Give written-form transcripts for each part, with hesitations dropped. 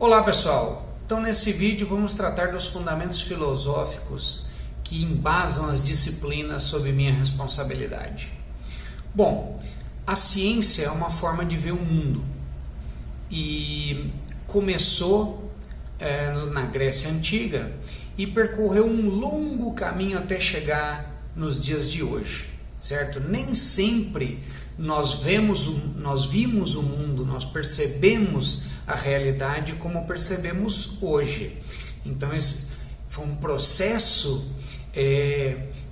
Olá pessoal, então nesse vídeo vamos tratar dos fundamentos filosóficos que embasam as disciplinas sob minha responsabilidade. Bom, a ciência é uma forma de ver o mundo e começou na Grécia Antiga e percorreu um longo caminho até chegar nos dias de hoje, certo? Nem sempre nós vimos o mundo, nós percebemos a realidade como percebemos hoje. Então esse foi um processo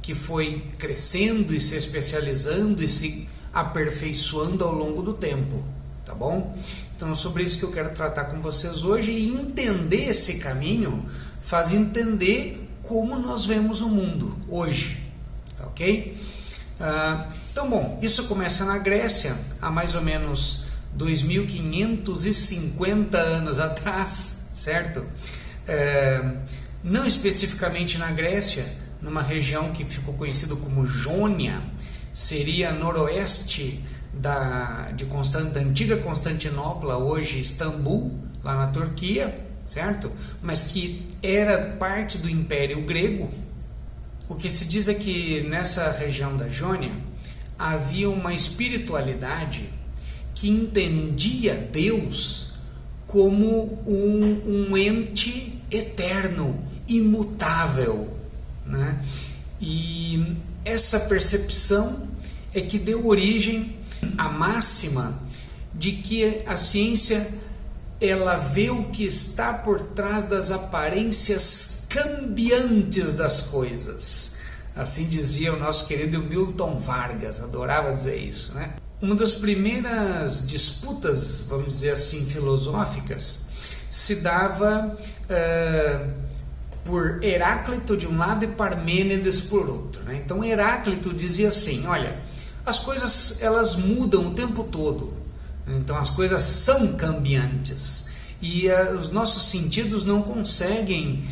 que foi crescendo e se especializando e se aperfeiçoando ao longo do tempo, tá bom? Então é sobre isso que eu quero tratar com vocês hoje, e entender esse caminho faz entender como nós vemos o mundo hoje, tá ok? Então, bom, isso começa na Grécia, há mais ou menos 2.550 anos atrás, certo? Não especificamente na Grécia, numa região que ficou conhecida como Jônia, seria noroeste da antiga Constantinopla, hoje Istambul, lá na Turquia, certo? Mas que era parte do Império Grego. O que se diz é que nessa região da Jônia havia uma espiritualidade que entendia Deus como um ente eterno, imutável, né? E essa percepção é que deu origem à máxima de que a ciência ela vê o que está por trás das aparências cambiantes das coisas. Assim dizia o nosso querido Milton Vargas, adorava dizer isso, né? Uma das primeiras disputas, vamos dizer assim, filosóficas, se dava por Heráclito de um lado e Parmênides por outro, né? Então Heráclito dizia assim: olha, as coisas elas mudam o tempo todo, então as coisas são cambiantes e os nossos sentidos não conseguem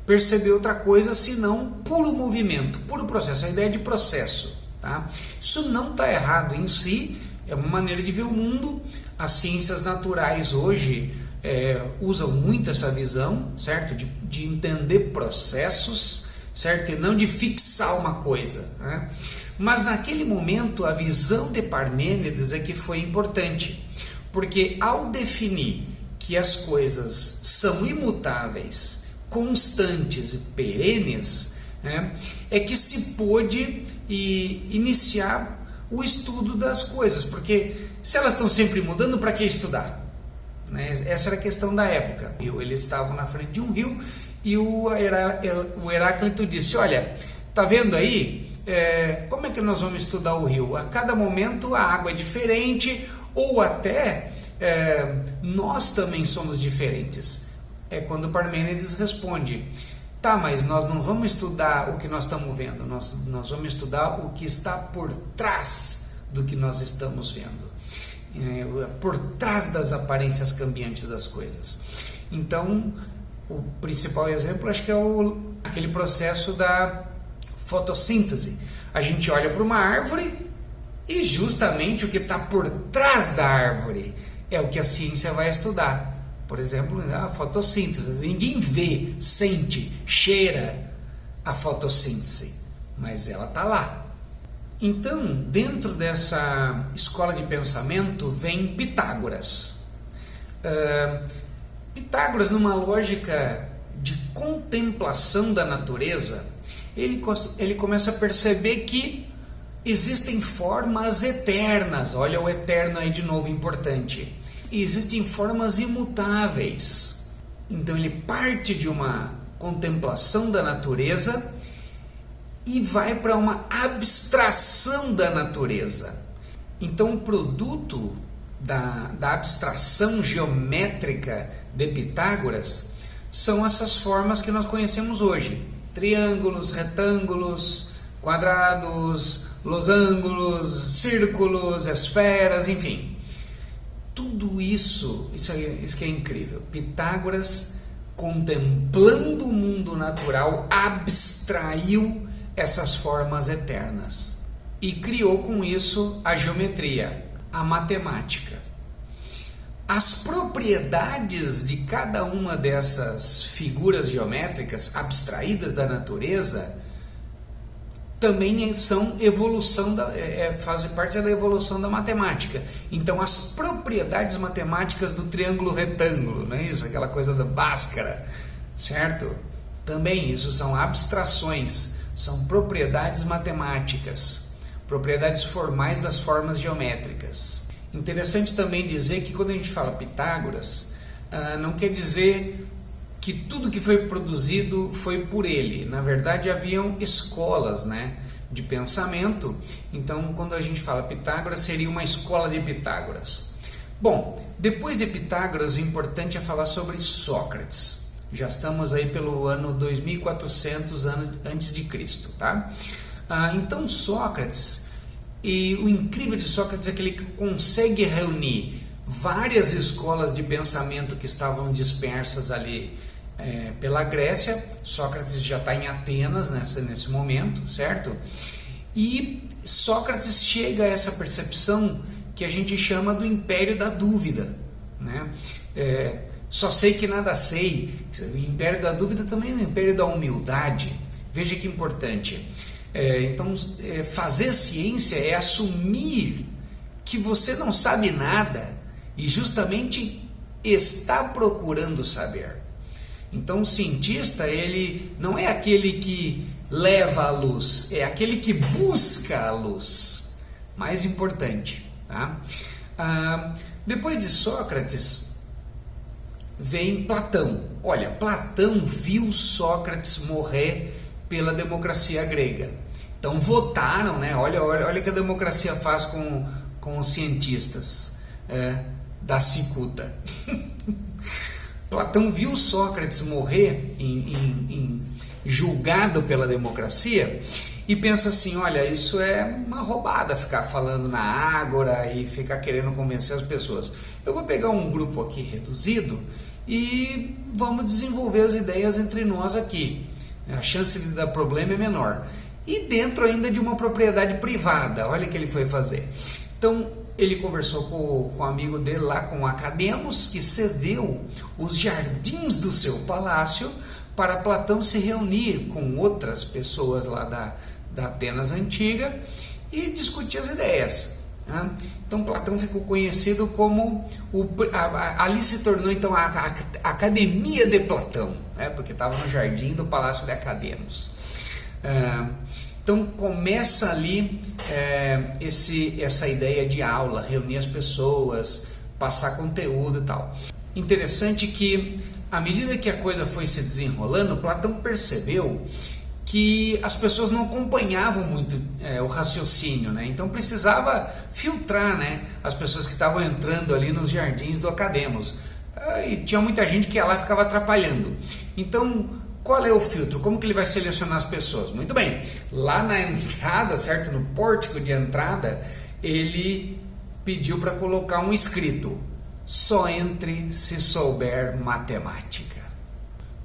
perceber outra coisa senão puro movimento, puro processo, a ideia de processo. Tá? Isso não está errado em si, é uma maneira de ver o mundo. As ciências naturais hoje usam muito essa visão, certo? De entender processos, certo? E não de fixar uma coisa, né? Mas naquele momento a visão de Parmênides é que foi importante, porque ao definir que as coisas são imutáveis, constantes e perenes, é que se pôde iniciar o estudo das coisas, porque se elas estão sempre mudando, para que estudar? Né? Essa era a questão da época. Eles estavam na frente de um rio e o Heráclito disse: olha, tá vendo aí? Como é que nós vamos estudar o rio? A cada momento a água é diferente, ou até nós também somos diferentes. É quando Parmênides responde: tá, mas nós não vamos estudar o que nós estamos vendo, nós vamos estudar o que está por trás do que nós estamos vendo, por trás das aparências cambiantes das coisas. Então, o principal exemplo acho que é aquele processo da fotossíntese. A gente olha para uma árvore e justamente o que está por trás da árvore é o que a ciência vai estudar. Por exemplo, a fotossíntese. Ninguém vê, sente, cheira a fotossíntese, mas ela está lá. Então, dentro dessa escola de pensamento vem Pitágoras. Pitágoras, numa lógica de contemplação da natureza, ele começa a perceber que existem formas eternas. Olha o eterno aí de novo, importante. E existem formas imutáveis. Então ele parte de uma contemplação da natureza e vai para uma abstração da natureza. Então o produto da abstração geométrica de Pitágoras são essas formas que nós conhecemos hoje: triângulos, retângulos, quadrados, losangos, círculos, esferas, enfim. Tudo isso que é incrível. Pitágoras, contemplando o mundo natural, abstraiu essas formas eternas e criou com isso a geometria, a matemática. As propriedades de cada uma dessas figuras geométricas abstraídas da natureza também são evolução fazem parte da evolução da matemática. Então, as propriedades matemáticas do triângulo retângulo, não é isso? Aquela coisa da Bhaskara, certo? Também isso são abstrações, são propriedades matemáticas, propriedades formais das formas geométricas. Interessante também dizer que quando a gente fala Pitágoras, não quer dizer que tudo que foi produzido foi por ele. Na verdade, haviam escolas, né, de pensamento. Então, quando a gente fala Pitágoras, seria uma escola de Pitágoras. Bom, depois de Pitágoras, o importante é falar sobre Sócrates. Já estamos aí pelo ano 2400 antes de Cristo, tá? Então, Sócrates, e o incrível de Sócrates é que ele consegue reunir várias escolas de pensamento que estavam dispersas ali pela Grécia. Sócrates já está em Atenas nesse momento, certo? E Sócrates chega a essa percepção que a gente chama do império da dúvida, né? Só sei que nada sei. O império da dúvida também é o império da humildade. Veja que importante. Então, fazer ciência é assumir que você não sabe nada e justamente está procurando saber. Então, o cientista, ele não é aquele que leva a luz, é aquele que busca a luz. Mais importante, tá? Depois de Sócrates, vem Platão. Olha, Platão viu Sócrates morrer pela democracia grega. Então votaram, né? Olha o que a democracia faz com os cientistas da cicuta. Platão viu Sócrates morrer julgado pela democracia e pensa assim, olha, isso é uma roubada ficar falando na ágora e ficar querendo convencer as pessoas. Eu vou pegar um grupo aqui reduzido e vamos desenvolver as ideias entre nós aqui. A chance de dar problema é menor. E dentro ainda de uma propriedade privada. Olha o que ele foi fazer. Então, ele conversou com o amigo dele lá, com Academos, que cedeu os jardins do seu palácio para Platão se reunir com outras pessoas lá da Atenas antiga e discutir as ideias. Então Platão ficou conhecido como ali se tornou então a Academia de Platão, porque estava no jardim do Palácio de Academos. Então começa ali essa ideia de aula, reunir as pessoas, passar conteúdo e tal. Interessante que à medida que a coisa foi se desenrolando, Platão percebeu que as pessoas não acompanhavam muito o raciocínio, né? Então precisava filtrar, né, as pessoas que estavam entrando ali nos jardins do Academos. E tinha muita gente que ia lá e ficava atrapalhando. Então, qual é o filtro? Como que ele vai selecionar as pessoas? Muito bem, lá na entrada, certo? No pórtico de entrada, ele pediu para colocar um escrito: só entre se souber matemática.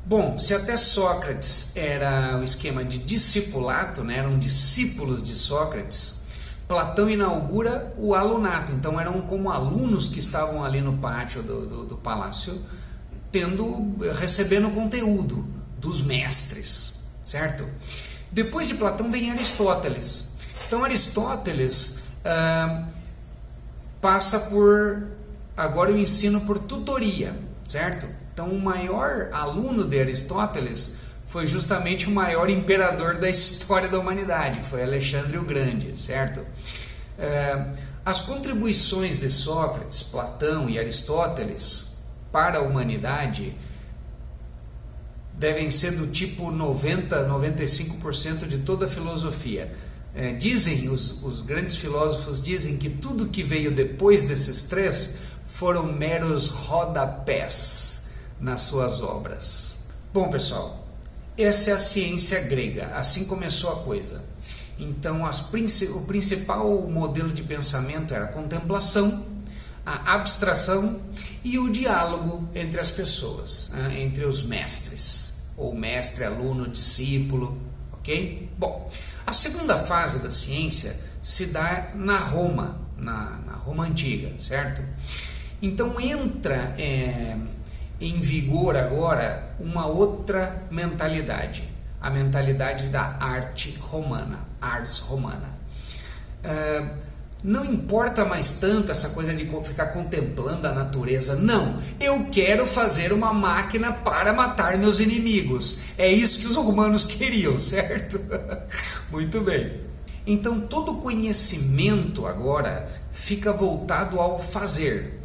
Bom, se até Sócrates era o esquema de discipulato, né, eram discípulos de Sócrates, Platão inaugura o alunato. Então eram como alunos que estavam ali no pátio do palácio, recebendo conteúdo dos mestres, certo? Depois de Platão vem Aristóteles. Então Aristóteles passa por, agora o ensino por tutoria, certo? Então o maior aluno de Aristóteles foi justamente o maior imperador da história da humanidade, foi Alexandre o Grande, certo? As contribuições de Sócrates, Platão e Aristóteles para a humanidade devem ser do tipo 90-95% de toda a filosofia. Dizem, os grandes filósofos dizem que tudo que veio depois desses três foram meros rodapés nas suas obras. Bom, pessoal, essa é a ciência grega, assim começou a coisa. Então, o principal modelo de pensamento era a contemplação, a abstração e o diálogo entre as pessoas, entre os mestres, ou mestre, aluno, discípulo, ok? Bom, a segunda fase da ciência se dá na Roma, na Roma antiga, certo? Então entra em vigor agora uma outra mentalidade, a mentalidade da arte romana, ars romana. Não importa mais tanto essa coisa de ficar contemplando a natureza, não, eu quero fazer uma máquina para matar meus inimigos, é isso que os romanos queriam, certo? Muito bem. Então todo conhecimento agora fica voltado ao fazer.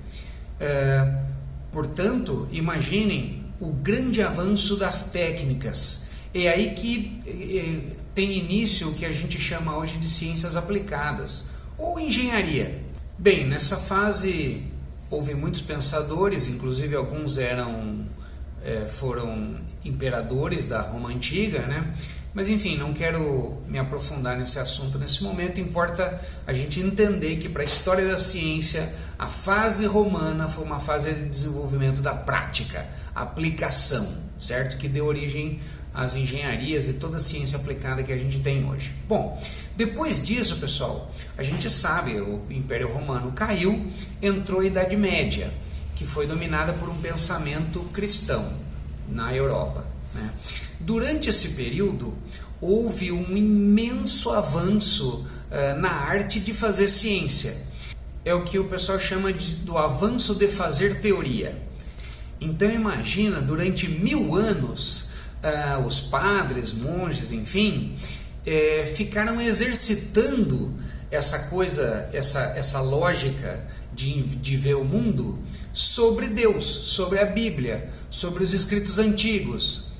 Portanto, imaginem o grande avanço das técnicas. É aí que tem início o que a gente chama hoje de ciências aplicadas, ou engenharia. Bem, nessa fase houve muitos pensadores, inclusive alguns foram imperadores da Roma Antiga, né? Mas enfim, não quero me aprofundar nesse assunto nesse momento. Importa a gente entender que para a história da ciência, a fase romana foi uma fase de desenvolvimento da prática, aplicação, certo? Que deu origem às engenharias e toda a ciência aplicada que a gente tem hoje. Bom, depois disso, pessoal, a gente sabe, o Império Romano caiu, entrou a Idade Média, que foi dominada por um pensamento cristão na Europa, né? Durante esse período, houve um imenso avanço na arte de fazer ciência. É o que o pessoal chama do avanço de fazer teoria. Então imagina, durante 1000 anos, os padres, monges, enfim, ficaram exercitando essa coisa, essa lógica de ver o mundo sobre Deus, sobre a Bíblia, sobre os escritos antigos.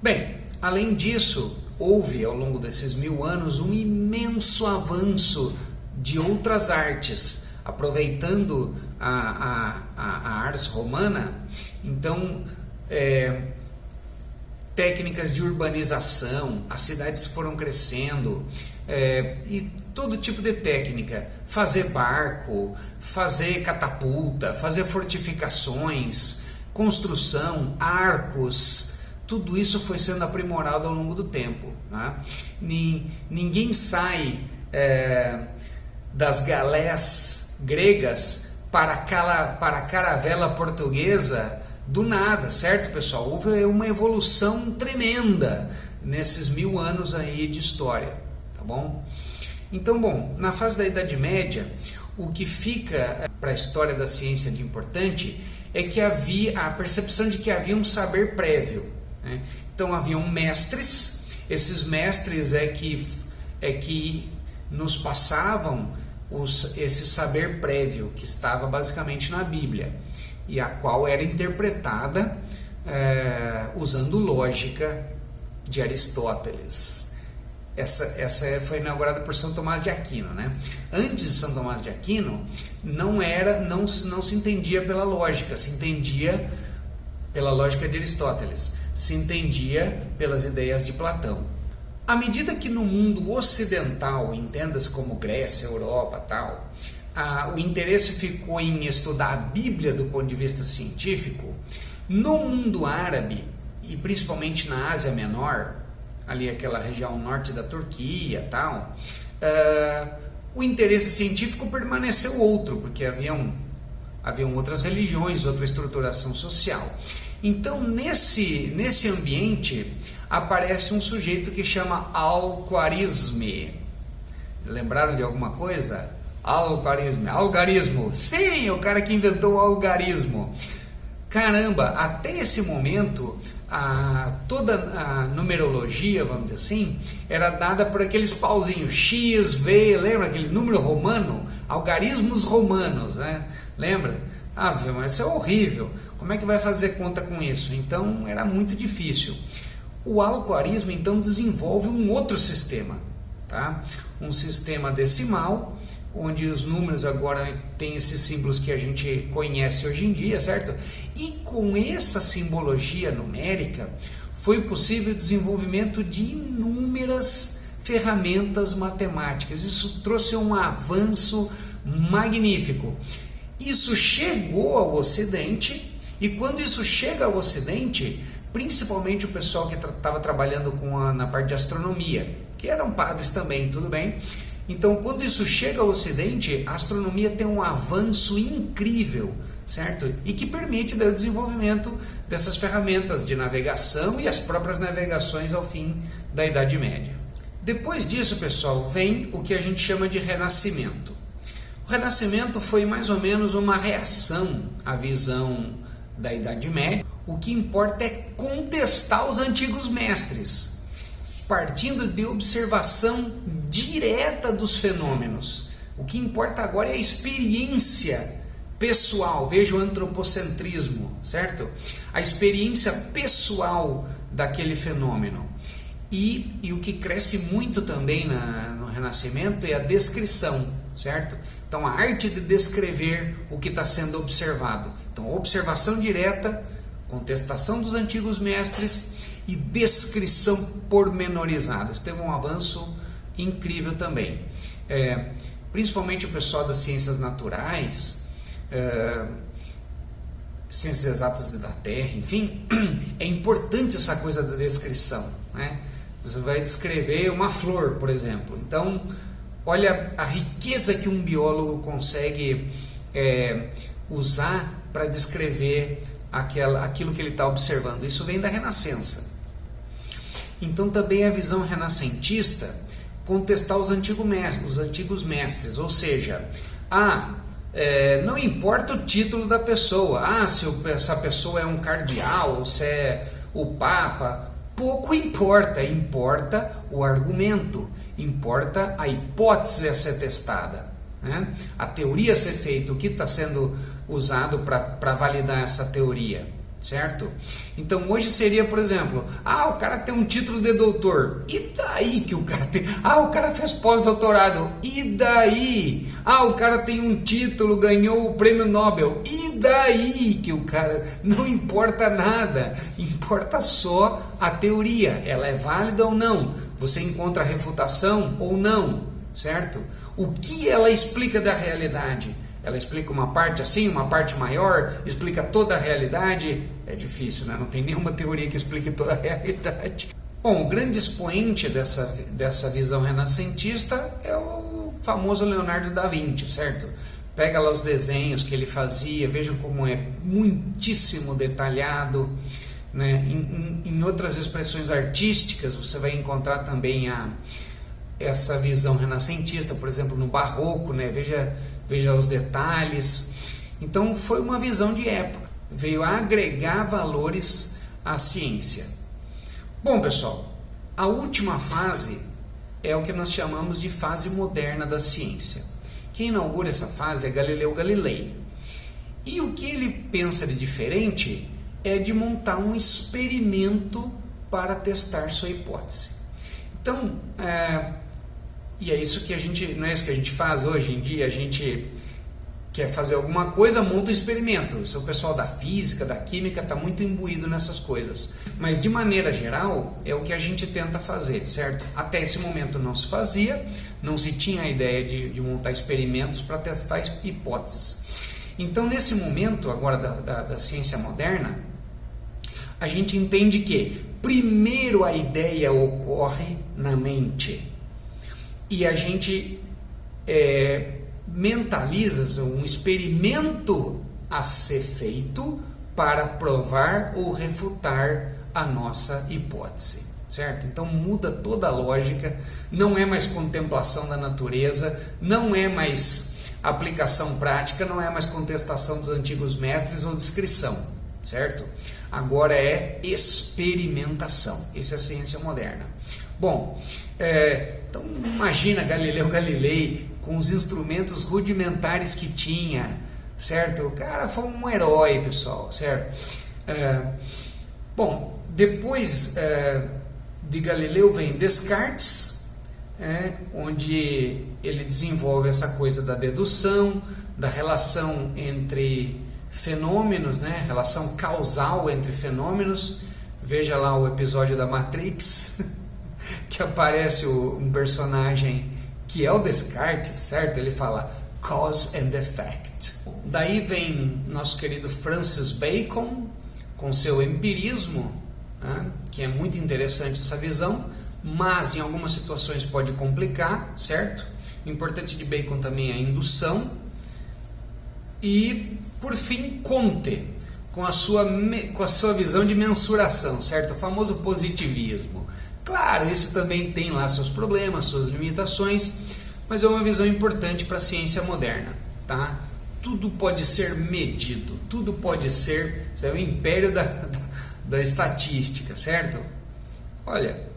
Bem, além disso, houve ao longo desses 1000 anos um imenso avanço de outras artes, aproveitando a ars romana. Então, técnicas de urbanização, as cidades foram crescendo, e todo tipo de técnica, fazer barco, fazer catapulta, fazer fortificações, construção, arcos. Tudo isso foi sendo aprimorado ao longo do tempo, né? Ninguém sai das galés gregas para a caravela portuguesa do nada, certo, pessoal? Houve uma evolução tremenda nesses 1000 anos aí de história, tá bom? Então, bom, na fase da Idade Média, o que fica para a história da ciência de importante é que havia a percepção de que havia um saber prévio, né? Então haviam mestres, esses mestres é que nos passavam esse saber prévio que estava basicamente na Bíblia e a qual era interpretada usando lógica de Aristóteles. Essa foi inaugurada por São Tomás de Aquino, né? Antes de São Tomás de Aquino não se entendia pela lógica, se entendia pela lógica de Aristóteles, se entendia pelas ideias de Platão. À medida que no mundo ocidental, entenda-se como Grécia, Europa, tal, o interesse ficou em estudar a Bíblia do ponto de vista científico, no mundo árabe e principalmente na Ásia Menor, ali aquela região norte da Turquia, tal, o interesse científico permaneceu outro, porque haviam outras religiões, outra estruturação social. Então, nesse ambiente, aparece um sujeito que chama Al-Khwarizmi. Lembraram de alguma coisa? Al-Khwarizmi, algarismo. Sim, o cara que inventou o algarismo. Caramba, até esse momento, toda a numerologia, vamos dizer assim, era dada por aqueles pauzinhos, X, V, lembra aquele número romano? Algarismos romanos, né? Lembra? Mas isso é horrível. Como é que vai fazer conta com isso? Então era muito difícil. O Al-Khwarizmi então desenvolve um outro sistema, tá? Um sistema decimal, onde os números agora têm esses símbolos que a gente conhece hoje em dia, certo? E com essa simbologia numérica foi possível o desenvolvimento de inúmeras ferramentas matemáticas. Isso trouxe um avanço magnífico. Isso chegou ao Ocidente, e quando isso chega ao Ocidente, principalmente o pessoal que estava trabalhando na parte de astronomia, que eram padres também, tudo bem? Então, quando isso chega ao Ocidente, a astronomia tem um avanço incrível certo? E que permite daí o desenvolvimento dessas ferramentas de navegação e as próprias navegações ao fim da Idade Média. Depois disso, pessoal, vem o que a gente chama de Renascimento. O Renascimento foi mais ou menos uma reação à visão da Idade Média. O que importa é contestar os antigos mestres, partindo de observação direta dos fenômenos. O que importa agora é a experiência pessoal, veja o antropocentrismo, certo? A experiência pessoal daquele fenômeno. E o que cresce muito também no Renascimento é a descrição, certo? Então a arte de descrever o que está sendo observado. Então observação direta, contestação dos antigos mestres e descrição pormenorizada. Isso teve um avanço incrível também. Principalmente o pessoal das ciências naturais, ciências exatas da Terra, enfim, é importante essa coisa da descrição, né? Você vai descrever uma flor, por exemplo. Então, olha a riqueza que um biólogo consegue usar para descrever aquilo que ele está observando. Isso vem da Renascença. Então, também a visão renascentista contestar os antigos mestres, ou seja, não importa o título da pessoa, se essa pessoa é um cardeal ou se é o Papa, pouco importa, importa o argumento, importa a hipótese a ser testada, né? A teoria a ser feita, o que está sendo usado para validar essa teoria, certo? Então hoje seria, por exemplo, o cara tem um título de doutor, e daí que o cara tem? O cara fez pós-doutorado, e daí? O cara tem um título, ganhou o prêmio Nobel, e daí que o cara? Não importa nada, importa só a teoria, ela é válida ou não, você encontra refutação ou não, certo? O que ela explica da realidade? Ela explica uma parte assim, uma parte maior, explica toda a realidade? É difícil, né? Não tem nenhuma teoria que explique toda a realidade. Bom, o grande expoente dessa visão renascentista é o famoso Leonardo da Vinci, certo? Pega lá os desenhos que ele fazia, vejam como é muitíssimo detalhado, né? Em outras expressões artísticas você vai encontrar também essa visão renascentista, por exemplo, no Barroco, né? Veja os detalhes. Então foi uma visão de época, veio agregar valores à ciência. Bom, pessoal, a última fase é o que nós chamamos de fase moderna da ciência. Quem inaugura essa fase é Galileu Galilei. E o que ele pensa de diferente é de montar um experimento para testar sua hipótese. Então, e é isso que não é isso que a gente faz hoje em dia. A gente quer fazer alguma coisa, monta um experimento. Isso, o pessoal da física, da química está muito imbuído nessas coisas. Mas de maneira geral é o que a gente tenta fazer, certo? Até esse momento não se fazia, não se tinha a ideia de montar experimentos para testar hipóteses. Então nesse momento agora da ciência moderna, a gente entende que primeiro a ideia ocorre na mente. E a gente mentaliza um experimento a ser feito para provar ou refutar a nossa hipótese, certo? Então muda toda a lógica, não é mais contemplação da natureza, não é mais aplicação prática, não é mais contestação dos antigos mestres ou descrição, certo? Agora é experimentação, essa é a ciência moderna. Bom, então imagina Galileu Galilei com os instrumentos rudimentares que tinha, certo? O cara foi um herói, pessoal, certo? Bom, depois de Galileu vem Descartes, onde ele desenvolve essa coisa da dedução, da relação entre fenômenos, né? Relação causal entre fenômenos. Veja lá o episódio da Matrix, que aparece um personagem que é o Descartes, certo? Ele fala cause and effect. Daí vem nosso querido Francis Bacon com seu empirismo, né? Que é muito interessante essa visão, mas em algumas situações pode complicar, certo? O importante de Bacon também é a indução. E Por fim, Comte, com a sua visão de mensuração, certo? O famoso positivismo. Claro, esse também tem lá seus problemas, suas limitações, mas é uma visão importante para a ciência moderna, tá? Tudo pode ser medido, tudo pode ser, isso é o império da estatística, certo? Olha,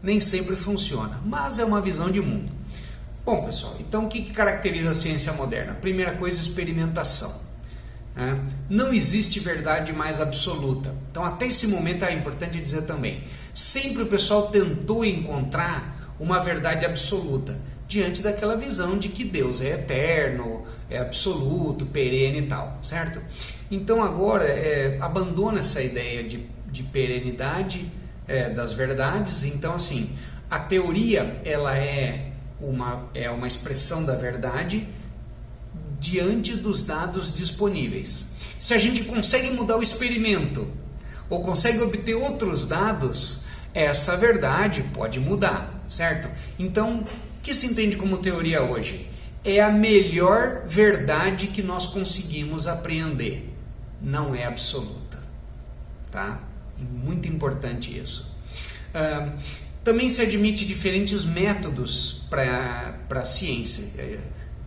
nem sempre funciona, mas é uma visão de mundo. Bom, pessoal, então o que caracteriza a ciência moderna? Primeira coisa, experimentação. Não existe verdade mais absoluta. Então, até esse momento é importante dizer também, sempre o pessoal tentou encontrar uma verdade absoluta, diante daquela visão de que Deus é eterno, é absoluto, perene e tal, certo? Então agora abandona essa ideia de perenidade das verdades. Então assim, a teoria ela é uma expressão da verdade diante dos dados disponíveis. Se a gente consegue mudar o experimento ou consegue obter outros dados, essa verdade pode mudar, certo? Então, o que se entende como teoria hoje? É a melhor verdade que nós conseguimos apreender. Não é absoluta, tá? Muito importante isso. Também se admite diferentes métodos para a ciência,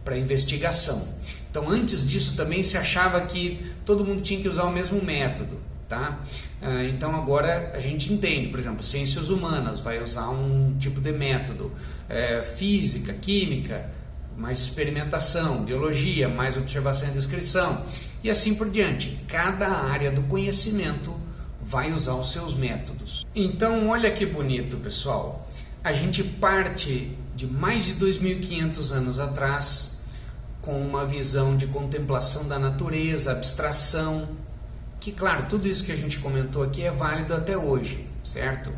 para a investigação. Então, antes disso também se achava que todo mundo tinha que usar o mesmo método, tá? Então agora a gente entende, por exemplo, ciências humanas vai usar um tipo de método, física, química, mais experimentação, biologia, mais observação e descrição, e assim por diante. Cada área do conhecimento vai usar os seus métodos. Então olha que bonito, pessoal, a gente parte de mais de 2.500 anos atrás com uma visão de contemplação da natureza, abstração, que claro, tudo isso que a gente comentou aqui é válido até hoje, certo?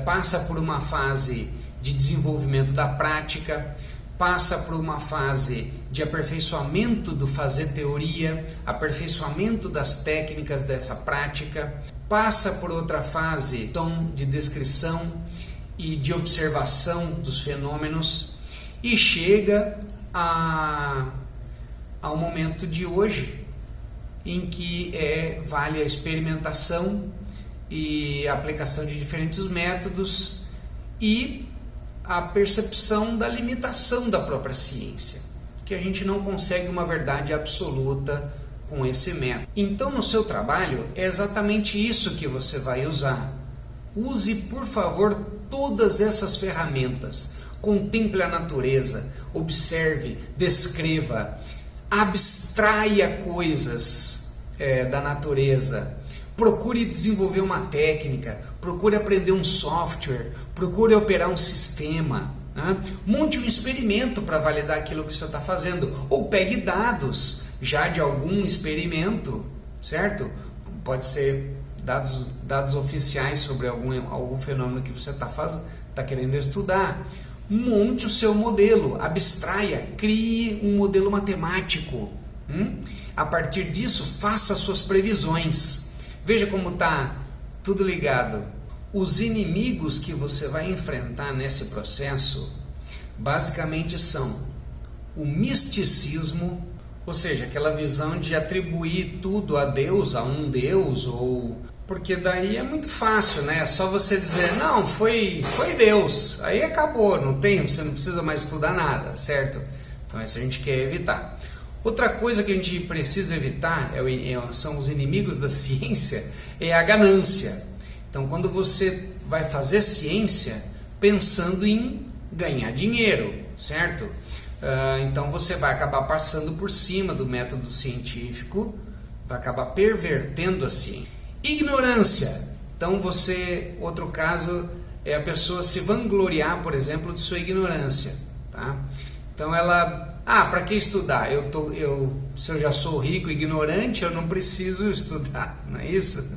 Passa por uma fase de desenvolvimento da prática, passa por uma fase de aperfeiçoamento do fazer teoria, aperfeiçoamento das técnicas dessa prática, passa por outra fase de descrição e de observação dos fenômenos e chega ao momento de hoje, em que vale a experimentação e a aplicação de diferentes métodos e a percepção da limitação da própria ciência, que a gente não consegue uma verdade absoluta com esse método. Então, no seu trabalho, é exatamente isso que você vai usar. Use, por favor, todas essas ferramentas. Contemple a natureza, observe, descreva, abstraia coisas da natureza, procure desenvolver uma técnica, procure aprender um software, procure operar um sistema, né? Monte um experimento para validar aquilo que você está fazendo, ou pegue dados já de algum experimento, certo? Pode ser dados oficiais sobre algum fenômeno que você está querendo estudar. Monte o seu modelo, abstraia, crie um modelo matemático. A partir disso, faça suas previsões. Veja como está tudo ligado. Os inimigos que você vai enfrentar nesse processo, basicamente são o misticismo, ou seja, aquela visão de atribuir tudo a Deus, a um Deus, porque daí é muito fácil, né? É só você dizer, não, foi Deus, aí acabou, você não precisa mais estudar nada, certo? Então isso a gente quer evitar. Outra coisa que a gente precisa evitar, são os inimigos da ciência, é a ganância. Então quando você vai fazer ciência pensando em ganhar dinheiro, certo? Então você vai acabar passando por cima do método científico, vai acabar pervertendo a ciência. Ignorância. Então outro caso é a pessoa se vangloriar, por exemplo, de sua ignorância, tá? Então ela, para que estudar? Se eu já sou rico e ignorante, eu não preciso estudar, não é isso?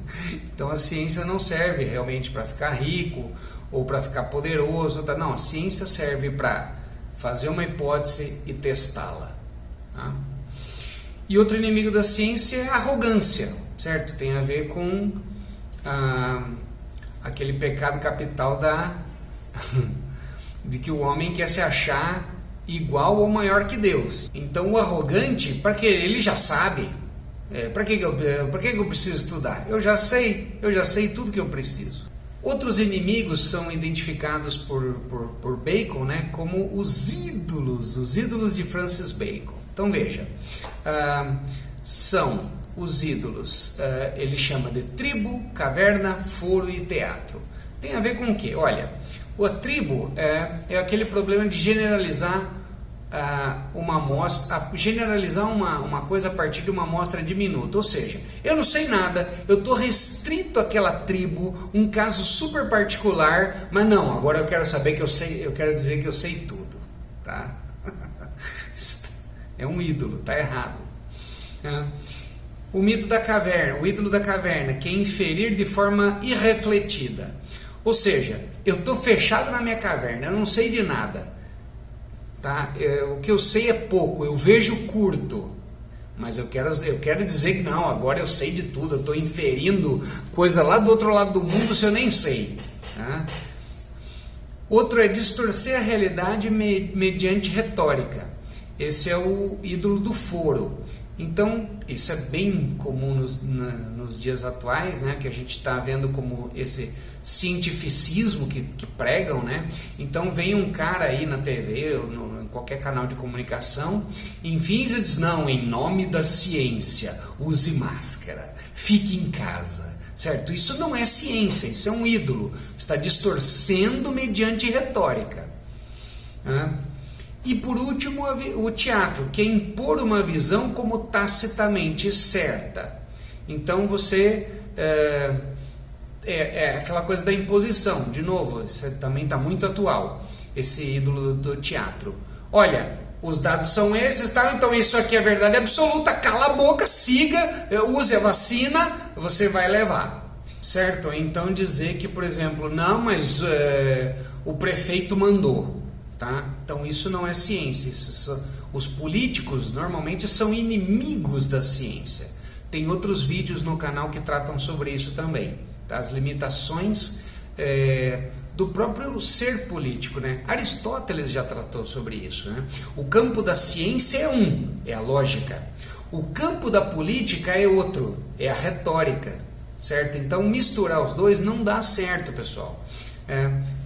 Então a ciência não serve realmente para ficar rico ou para ficar poderoso, tá? Não, a ciência serve para fazer uma hipótese e testá-la, tá? E outro inimigo da ciência é a arrogância, certo? Tem a ver com aquele pecado capital de que o homem quer se achar igual ou maior que Deus. Então o arrogante, para que ele já sabe, para que eu preciso estudar? Eu já sei tudo que eu preciso. Outros inimigos são identificados por Bacon, né, como os ídolos de Francis Bacon. Então veja, são os ídolos, ele chama de tribo, caverna, foro e teatro. Tem a ver com o quê? Olha, a tribo é aquele problema de generalizar uma amostra, generalizar uma coisa a partir de uma amostra diminuta. Ou seja, eu não sei nada, eu estou restrito àquela tribo, um caso super particular, mas não, agora eu quero saber que eu sei, eu quero dizer que eu sei tudo, tá? É um ídolo, tá errado. O mito da caverna, o ídolo da caverna, que é inferir de forma irrefletida. Ou seja, eu estou fechado na minha caverna, eu não sei de nada. Tá? O que eu sei é pouco, eu vejo curto, mas eu quero dizer que não, agora eu sei de tudo, eu estou inferindo coisa lá do outro lado do mundo se eu nem sei. Tá? Outro é distorcer a realidade mediante retórica. Esse é o ídolo do foro. Então, isso é bem comum nos dias atuais, né? Que a gente está vendo como esse cientificismo que pregam, né? Então vem um cara aí na TV, em qualquer canal de comunicação, enfim, e diz, não, em nome da ciência, use máscara, fique em casa, certo? Isso não é ciência, isso é um ídolo, está distorcendo mediante retórica. E por último, o teatro, que é impor uma visão como tacitamente certa. Então você... É aquela coisa da imposição. De novo, isso também está muito atual, esse ídolo do teatro. Olha, os dados são esses, tá? Então isso aqui é verdade absoluta, cala a boca, siga, use a vacina, você vai levar, certo? Então dizer que, por exemplo, não, mas o prefeito mandou, tá? Então isso não é ciência. Os políticos normalmente são inimigos da ciência. Tem outros vídeos no canal que tratam sobre isso também. As limitações do próprio ser político, né? Aristóteles já tratou sobre isso, né? O campo da ciência é a lógica. O campo da política é outro, é a retórica, certo? Então misturar os dois não dá certo, pessoal.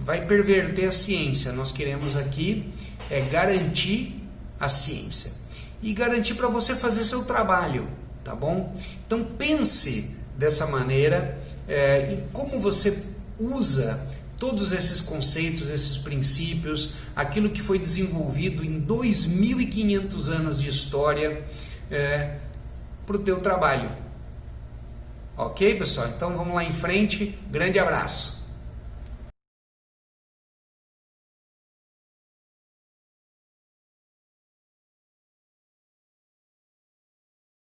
Vai perverter a ciência. Nós queremos aqui garantir a ciência e garantir para você fazer seu trabalho, tá bom? Então pense dessa maneira. E como você usa todos esses conceitos, esses princípios, aquilo que foi desenvolvido em 2.500 anos de história para o teu trabalho. Ok, pessoal? Então vamos lá em frente. Grande abraço.